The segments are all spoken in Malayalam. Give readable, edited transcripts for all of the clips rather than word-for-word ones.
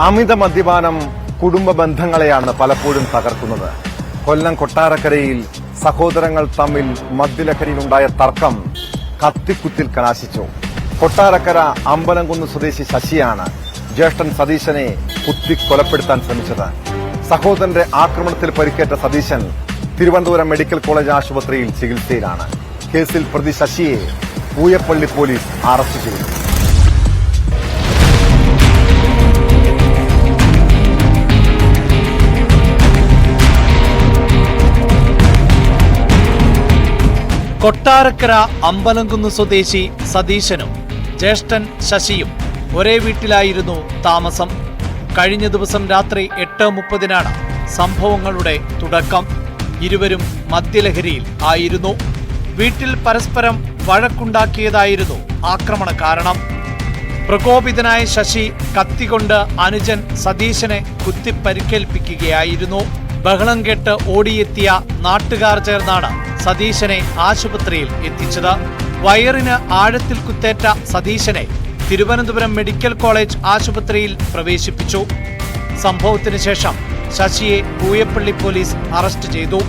അമിത മദ്യപാനം കുടുംബ ബന്ധങ്ങളെയാണ് പലപ്പോഴും തകർക്കുന്നത്. കൊല്ലം കൊട്ടാരക്കരയിൽ സഹോദരങ്ങൾ തമ്മിൽ മദ്യലഹരിയിലുണ്ടായ തർക്കം കത്തിക്കുത്തിൽ കലാശിച്ചു. കൊട്ടാരക്കര അമ്പലംകുന്ന് സ്വദേശി ശശിയാണ് ജ്യേഷ്ഠൻ സതീശനെ കുത്തിക്കൊലപ്പെടുത്താൻ ശ്രമിച്ചത്. സഹോദരന്റെ ആക്രമണത്തിൽ പരിക്കേറ്റ സതീശൻ തിരുവനന്തപുരം മെഡിക്കൽ കോളേജ് ആശുപത്രിയിൽ ചികിത്സയിലാണ്. കേസിൽ പ്രതി ശശിയെ പൂയപ്പള്ളി പോലീസ് അറസ്റ്റ് ചെയ്തു. കൊട്ടാരക്കര അമ്പലംകുന്ന് സ്വദേശി സതീശനും ജ്യേഷ്ഠൻ ശശിയും ഒരേ വീട്ടിലായിരുന്നു താമസം. കഴിഞ്ഞ ദിവസം രാത്രി 8:30-നാണ് സംഭവങ്ങളുടെ തുടക്കം. ഇരുവരും മദ്യലഹരിയിൽ ആയിരുന്നു. വീട്ടിൽ പരസ്പരം വഴക്കുണ്ടാക്കിയതായിരുന്നു ആക്രമണ കാരണം. പ്രകോപിതനായ ശശി കത്തികൊണ്ട് അനുജൻ സതീശനെ കുത്തിപ്പരിക്കേൽപ്പിക്കുകയായിരുന്നു. ബഹളം കേട്ട് ഓടിയെത്തിയ നാട്ടുകാർ ചേർന്നാണ് സതീശനെ ആശുപത്രിയിൽ എത്തിച്ചത്. വയറിന് ആഴത്തിൽ കുത്തേറ്റ സതീശനെ തിരുവനന്തപുരം മെഡിക്കൽ കോളേജ് ആശുപത്രിയിൽ പ്രവേശിപ്പിച്ചു. സംഭവത്തിന് ശേഷം ശശിയെ പൂയപ്പള്ളി പോലീസ് അറസ്റ്റ് ചെയ്തു.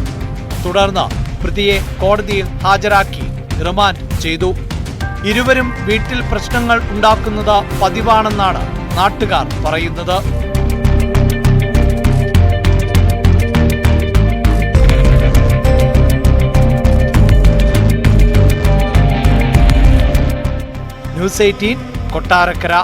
തുടർന്ന് പ്രതിയെ കോടതിയിൽ ഹാജരാക്കി റിമാൻഡ് ചെയ്തു. ഇരുവരും വീട്ടിൽ പ്രശ്നങ്ങൾ ഉണ്ടാക്കുന്നത് പതിവാണെന്നാണ് നാട്ടുകാർ പറയുന്നത്. ന്യൂസ് 18 കൊട്ടാരക്കര.